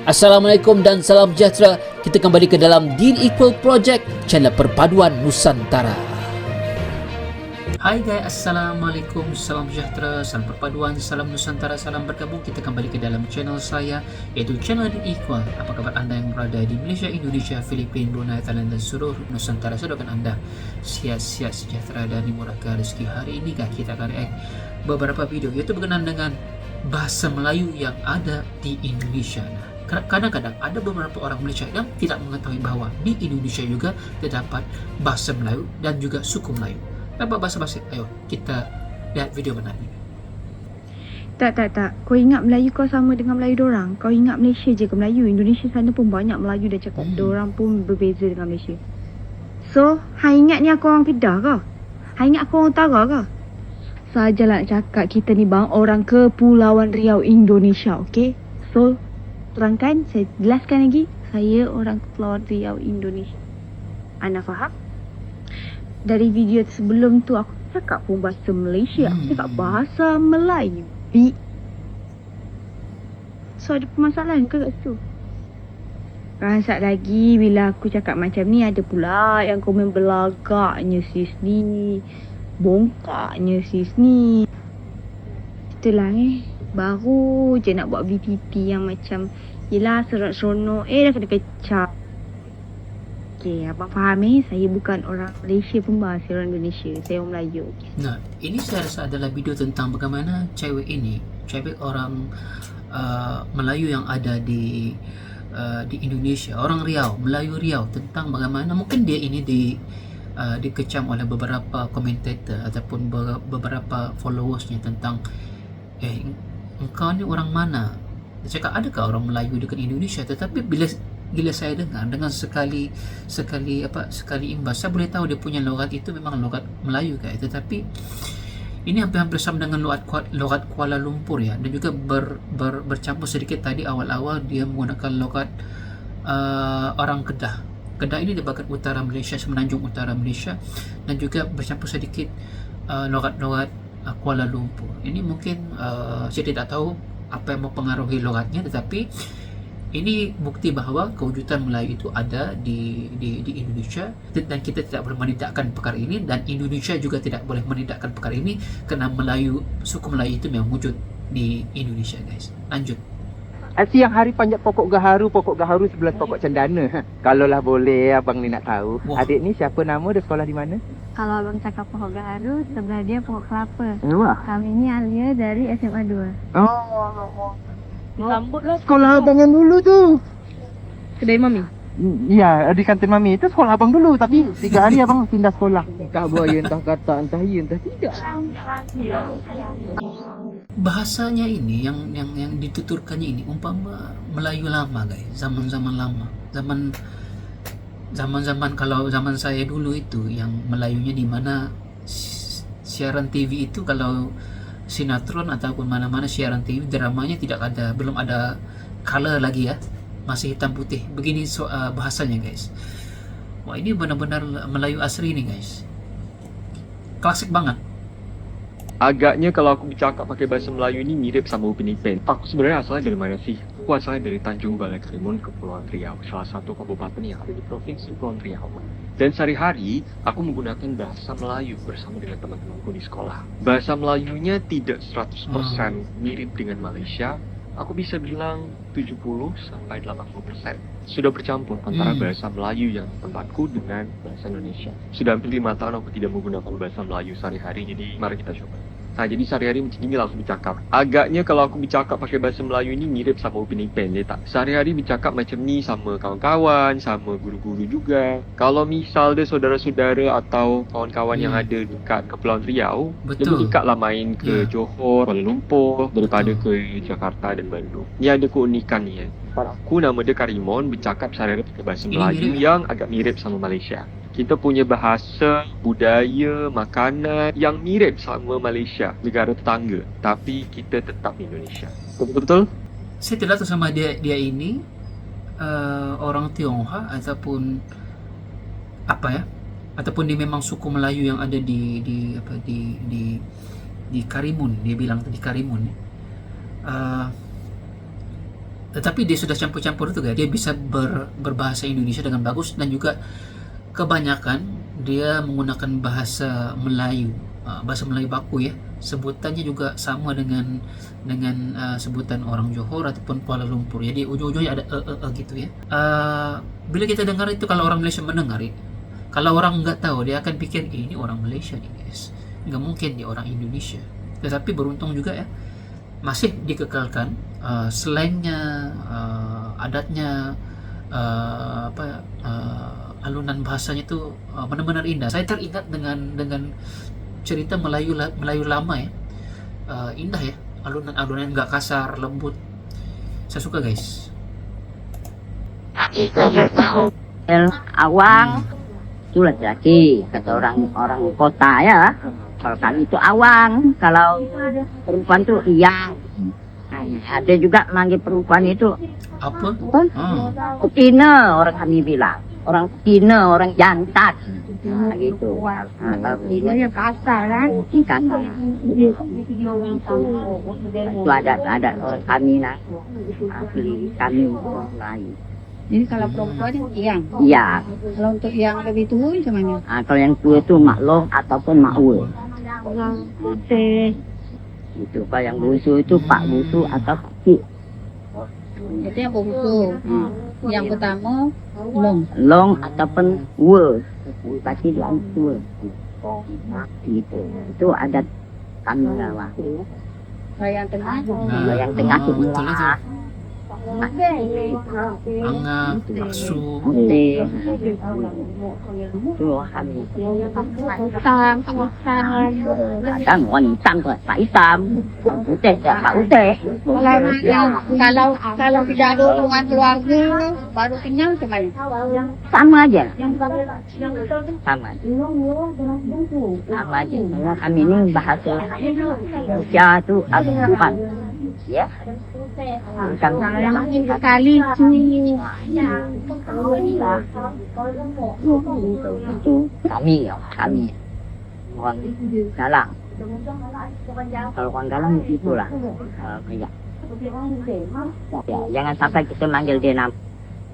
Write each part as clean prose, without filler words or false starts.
Assalamualaikum dan salam sejahtera. Kita kembali ke dalam Deal Equal Project, channel perpaduan Nusantara. Hai guys, Assalamualaikum, salam sejahtera, salam perpaduan, salam Nusantara, salam bergabung. Kita kembali ke dalam channel saya, iaitu channel Deal Equal. Apa kabar anda yang berada di Malaysia, Indonesia, Filipina, Brunei, Thailand dan seluruh Nusantara? Saya doakan anda sihat-sihat, sejahtera dan dimurahkan rezeki. Hari ini guys, kita akan react beberapa video, iaitu berkenaan dengan bahasa Melayu yang ada di Indonesia. Kadang-kadang ada beberapa orang Malaysia yang tidak mengetahui bahawa di Indonesia juga terdapat bahasa Melayu dan juga suku Melayu. Tanpa basa-basi, ayo kita lihat video menari. Tak. Kau ingat Melayu kau sama dengan Melayu dorang? Kau ingat Malaysia je ke Melayu? Indonesia sana pun banyak Melayu dah cakap. Dorang pun berbeza dengan Malaysia. So, hang ingat ni aku orang Kedah ke? Hang ingat aku orang Utara ke? Sajalah nak cakap kita ni bang orang Kepulauan Riau Indonesia, okey? So, terangkan, saya jelaskan lagi. Saya orang Kepulauan Riau Indonesia. Anda faham? Dari video sebelum tu aku cakap pun bahasa Malaysia. Aku cakap bahasa Melayu. So ada permasalahan ke kat situ? Rasat lagi bila aku cakap macam ni, ada pula yang komen belagaknya sis ni, bongkaknya sis ni. Itulah baru je nak buat VTT yang macam yelah seronok dah kena kecap. Okay, abang faham saya bukan orang Malaysia pun bang, saya orang Indonesia, saya orang Melayu. Nah, ini saya rasa adalah video tentang bagaimana cewek orang Melayu yang ada di Indonesia, orang Riau, Melayu Riau, tentang bagaimana mungkin dia ini dikecam oleh beberapa komentator ataupun beberapa followersnya tentang engkau ni orang mana? Dia cakap adakah orang Melayu dekat Indonesia? Tetapi bila saya dengar dengan sekali imbas, saya boleh tahu dia punya logat itu memang logat Melayu guys. Tetapi ini hampir sama dengan logat Kuala Lumpur ya, dan juga bercampur sedikit tadi awal-awal dia menggunakan logat orang Kedah. Kedah ini di bahagian utara Malaysia, semenanjung utara Malaysia, dan juga bercampur sedikit logat-logat Kuala Lumpur. Ini mungkin saya tidak tahu apa yang mempengaruhi logatnya, tetapi ini bukti bahawa kewujudan Melayu itu ada di Indonesia, dan kita tidak boleh menidakkan perkara ini, dan Indonesia juga tidak boleh menidakkan perkara ini kerana suku Melayu itu memang wujud di Indonesia guys. Lanjut. Yang hari panjat pokok gaharu sebelah pokok cendana. Kalau lah boleh abang ni nak tahu. Wah. Adik ni siapa nama, dia sekolah di mana? Kalau abang cakap pokok gaharu, sebelah dia pokok kelapa. Wah. Kami ni Alia dari SMA 2. Oh. Disambutlah Sekolah abang yang dulu tu. kedai mami. Ya, di kantin mami itu sekolah abang dulu, tapi 3 hari abang pindah sekolah. Entah buaya, entah kata, entah ya, entah tidak. Bahasanya ini yang dituturkannya ini umpama Melayu lama guys, zaman-zaman lama. Zaman kalau zaman saya dulu itu yang Melayunya di mana siaran TV itu, kalau sinetron ataupun mana-mana siaran TV dramanya belum ada color lagi ya, masih hitam putih begini bahasanya guys. Wah, ini benar-benar Melayu asli nih guys, klasik banget. Agaknya kalau aku bercakap pakai bahasa Melayu ini mirip sama Upin Ipin. Aku sebenarnya asalnya dari mana sih? Aku asalnya dari Tanjung Balai Karimun, Kepulauan Riau, salah satu kabupaten yang ada di Provinsi Kepulauan Riau. Dan sehari-hari aku menggunakan bahasa Melayu bersama dengan teman-temanku di sekolah. Bahasa Melayunya tidak 100% mirip dengan Malaysia. Aku bisa bilang 70-80%. Sudah bercampur antara bahasa Melayu yang tempatku dengan bahasa Indonesia. Sudah hampir 5 tahun aku tidak menggunakan bahasa Melayu sehari-hari, jadi mari kita coba. Nah, jadi sehari-hari macam ini lah aku bercakap. Agaknya kalau aku bercakap pakai bahasa Melayu ini mirip sama Upin Ipin, ya tak? Sehari-hari bercakap macam ni sama kawan-kawan, sama guru-guru juga. Kalau misal dia saudara-saudara atau kawan-kawan yang ada dekat Kepulauan Riau, lebih dekat lah main ke Johor, Kuala Lumpur daripada ke Jakarta dan Bandung. Ni ada keunikan ni ya. Aku nama dia Karimon, bercakap sehari-hari pakai bahasa Melayu yang agak mirip sama Malaysia. Kita punya bahasa, budaya, makanan yang mirip sama Malaysia, negara tetangga, tapi kita tetap Indonesia. Betul-betul? Saya tidak tahu sama dia ini orang Tionghoa ataupun apa ya, ataupun dia memang suku Melayu yang ada di Karimun. Dia bilang tadi Karimun. Tetapi dia sudah campur-campur itu guys. Dia bisa berbahasa Indonesia dengan bagus, dan juga kebanyakan dia menggunakan bahasa Melayu, bahasa Melayu baku ya. Sebutannya juga sama dengan sebutan orang Johor ataupun Kuala Lumpur. Jadi ujung-ujungnya ada gitu ya. Bila kita dengar itu, kalau orang Malaysia mendengar ya, kalau orang nggak tahu dia akan pikir ini orang Malaysia nih guys, nggak mungkin dia orang Indonesia. Tetapi beruntung juga ya, masih dikekalkan slangnya, adatnya, alunan bahasanya itu benar-benar indah. Saya teringat dengan cerita Melayu lama ya, indah ya, alunan nggak kasar, lembut. Saya suka guys. Awang itu laki-laki, kata orang kota ya. Kalau kami itu awang, kalau perempuan tuh iya. Ada juga manggil perempuan itu Apa? Tina, orang kami bilang. Orang Tina, orang jantan. Gitu. Kalau Tina ya kasar kan? Kasar. Itu ada orang kami lah. Kami lain. Jadi kalau perempuan itu yang. Iya. Kalau untuk yang lebih tua macam mana? Kalau yang tua itu maklum ataupun makul. Itu kalau yang busu itu pak busu atau pak cik. Itu yang bungsu. Yang pertama long. Long ataupun wur. Pasti dia tua. Gitu. Itu adat kami Jawa. Kalau yang tengah. Kalau yang tengah itu betul itu. Angga, Bakso, Mute. Itu kami. Ada ngontang ke Pak Hitam. Putih ya Pak Putih. Kalau tidak ada hubungan keluarga baru tinggal kemana? Sama aja. Sama. Sama aja. Karena kami ini bahasa Indonesia itu bukan. Ya. Bukan Sekali itu kami orang Galang. Kalau orang Galang itulah kayak. Ya, jangan sampai kita manggil dia nama.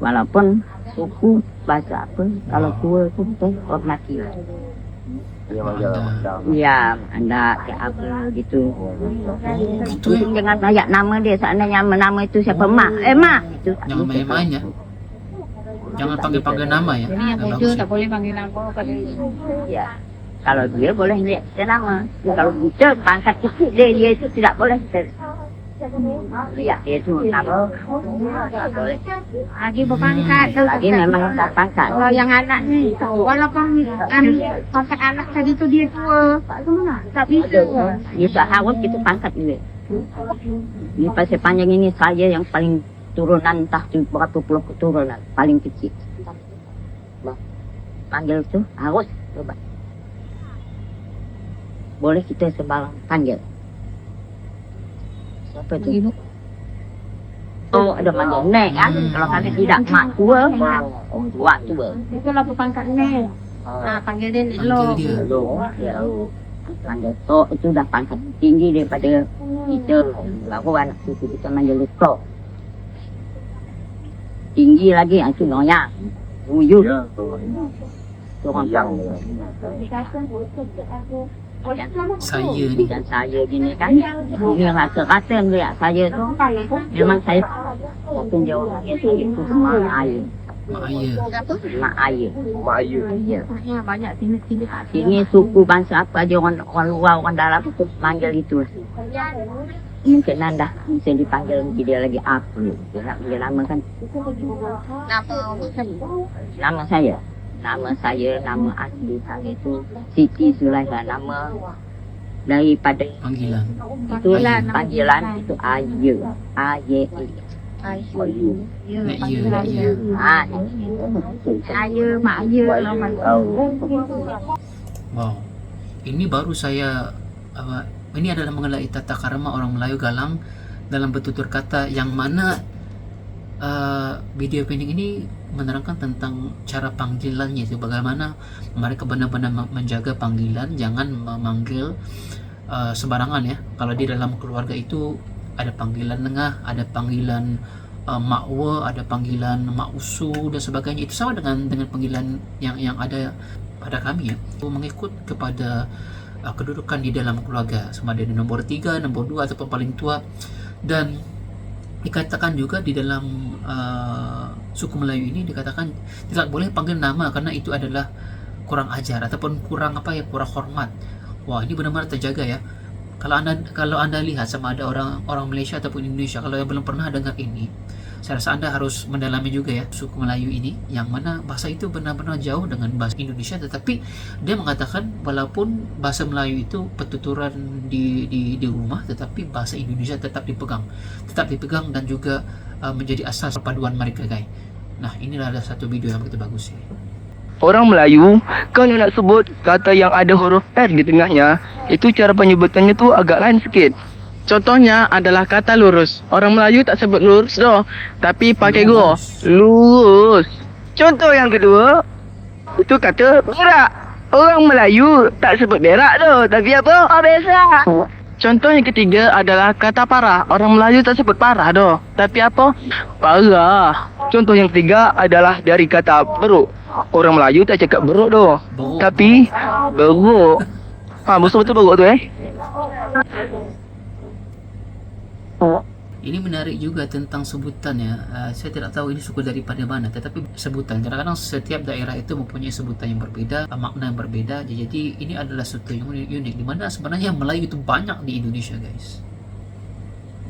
Walaupun suku bahasa apa, kalau tua itu kita hormati. Ya, Anda kayak apa gitu. Jangan banyak nama dia, seandainya nama itu siapa mak, mak itu. Jangan main-main ya. Jangan panggil nama ya. Ini yang Nggak muncul bagus ya. tak boleh panggil nama pada Ya, kalau dia boleh lihat dia nama. Kalau kita pangkat kecil dia itu tidak boleh. Ya, dia itu nama. Tak boleh. lagi berpangkat. Lagi memang tak pangkat. Kalau yang anak ni, walaupun pangkat anak tadi tu dia tua, tak bisa. Bisa harus kita pangkat juga. Ini pasal panjang ini saya yang paling turunan entah tu berapa puluh keturunan paling kecil. Panggil tu harus coba. Boleh kita sembarang panggil. Siapa tu? Ibu. Oh, ada manggil nek kan? Kalau kami tidak mak tua, tua tua. Itulah pangkat ni. Panggil dia Nek Lo. Panggil dia. Ya. Panggil tok itu dah pangkat tinggi daripada kita. Baru anak cucu kita manggil tok. Tinggi lagi itu noyak. Buyut. Orang yang Saya ni. dan saya gini kan. Dia rasa-rasa melihat saya tu. Memang saya mungkin dia orang itu mak ayah. Mak ayah. Mak ayah. Ya. Banyak sini-sini. Sini suku bangsa apa aja orang luar orang dalam tu manggil itu. Mungkin anda bisa dipanggil mungkin dia lagi apa. Dia nak panggil nama kan. Nama saya. Nama saya, nama asli saya itu Siti Sulaiman. Nama daripada Panggilan. itu panggilan itu Aye. Aye. Ayu. Nek ya. Ayah, mak ayah. Wow. Ini baru saya ini adalah mengenai tata krama orang Melayu Galang dalam bertutur kata, yang mana video pendek ini menerangkan tentang cara panggilannya itu, bagaimana mereka benar-benar menjaga panggilan, jangan memanggil sembarangan ya. Kalau di dalam keluarga itu ada panggilan tengah, ada panggilan makwe, ada panggilan makusu dan sebagainya. Itu sama dengan panggilan yang ada pada kami ya, mengikut kepada kedudukan di dalam keluarga, sama ada di nomor 3, nomor 2 ataupun paling tua. Dan dikatakan juga di dalam suku Melayu ini dikatakan tidak boleh panggil nama karena itu adalah kurang ajar ataupun kurang hormat. Wah, ini benar-benar terjaga ya. Kalau anda lihat sama ada orang Malaysia ataupun Indonesia, kalau yang belum pernah dengar ini, saya rasa anda harus mendalami juga ya suku Melayu ini, yang mana bahasa itu benar-benar jauh dengan bahasa Indonesia, tetapi dia mengatakan walaupun bahasa Melayu itu petuturan di rumah, tetapi bahasa Indonesia tetap dipegang dan juga menjadi asas perpaduan mereka, guys. Nah, inilah ada satu video yang begitu bagus ya. Orang Melayu, kalau nak sebut kata yang ada huruf R di tengahnya, itu cara penyebutannya tu agak lain sikit. Contohnya adalah kata lurus. Orang Melayu tak sebut lurus doh, tapi pakai go. Lurus. Contoh yang kedua, itu kata berak. Orang Melayu tak sebut berak doh, tapi apa? Oh, berak. Contoh yang ketiga adalah kata parah. Orang Melayu tak sebut parah doh, tapi apa? Parah. Contoh yang ketiga adalah dari kata beruk. Orang Melayu tak cakap beruk doh, tapi beruk. Betul-betul beruk tu Ini menarik juga tentang sebutannya. Saya tidak tahu ini suku daripada mana, tetapi sebutan. Kadang-kadang setiap daerah itu mempunyai sebutan yang berbeda, makna yang berbeda. Jadi ini adalah sesuatu yang unik, di mana sebenarnya Melayu itu banyak di Indonesia, guys.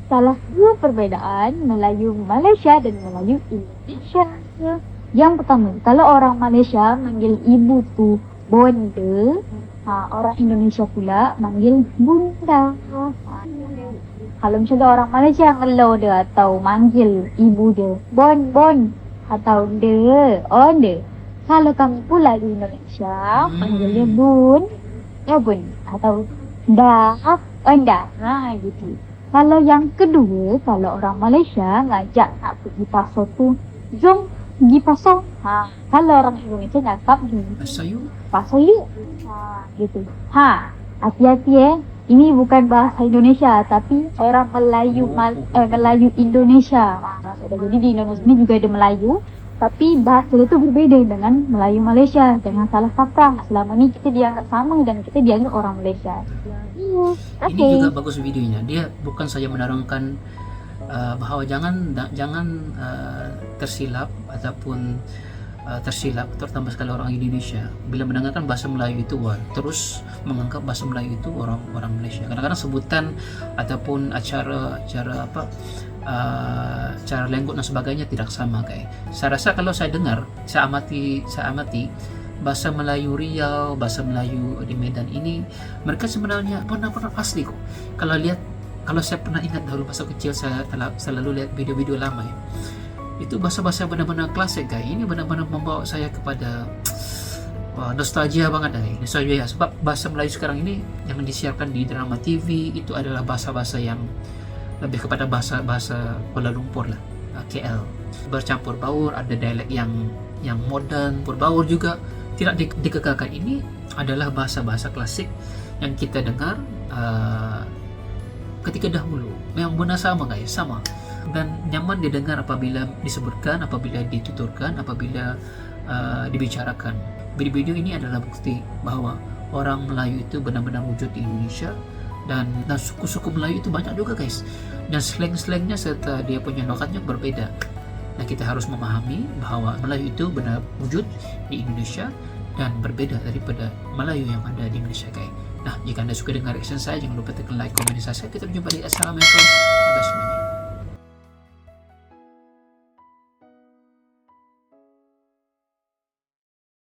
Salah dua perbedaan Melayu Malaysia dan Melayu Indonesia. Yang pertama, kalau orang Malaysia manggil ibu tu bonda, orang Indonesia pula manggil bunda. Kalau misalnya orang Malaysia ngelau dia atau manggil ibu dia bon atau de, Kalau kami pula di Indonesia panggil dia bun atau anda. Gitu. Kalau yang kedua, kalau orang Malaysia ngajak nak pergi pasar tu, jom pergi pasar. Kalau orang Indonesia cakap pasar yuk. Gitu. Hati-hati ini bukan bahasa Indonesia, tapi orang Melayu Melayu Indonesia. Jadi di Indonesia ini juga ada Melayu, tapi bahasa itu berbeda dengan Melayu Malaysia. Jangan salah kaprah. Selama ni kita dianggap sama dan kita dianggap orang Malaysia. Ini juga bagus videonya. Dia bukan saja menerangkan bahwa jangan tersilap ataupun tersilap, terutama sekali orang Indonesia bila mendengarkan bahasa Melayu itu terus menganggap bahasa Melayu itu orang Malaysia. Kadang-kadang sebutan ataupun cara lengkut dan sebagainya tidak sama, guys. Saya rasa kalau saya dengar, saya amati bahasa Melayu Riau, bahasa Melayu di Medan ini, mereka sebenarnya benar-benar asli kok. Kalau saya pernah ingat dahulu masa kecil, saya selalu lihat video-video lama ya. Itu bahasa-bahasa benar-benar klasik, guys. Ini benar-benar membawa saya kepada nostalgia banget, guys. Nostalgia, sebab bahasa Melayu sekarang ini yang disiarkan di drama TV itu adalah bahasa-bahasa yang lebih kepada bahasa Kuala Lumpur lah, KL. Bercampur baur, ada dialek yang modern, berbaur juga, tidak dikekalkan. Ini adalah bahasa-bahasa klasik yang kita dengar ketika dahulu. Memang benar sama, guys, sama. Dan nyaman didengar apabila disebutkan, apabila dituturkan, apabila dibicarakan. Video-video ini adalah bukti bahwa orang Melayu itu benar-benar wujud di Indonesia, dan suku-suku Melayu itu banyak juga, guys. Dan slang-slangnya serta dia punya lokatnya berbeda. Nah, kita harus memahami bahwa Melayu itu benar wujud di Indonesia dan berbeda daripada Melayu yang ada di Malaysia, guys. Nah, jika anda suka dengan reaction saya, jangan lupa tekan like, komen, dan subscribe. Kita berjumpa di Assalamualaikum. Bye semuanya.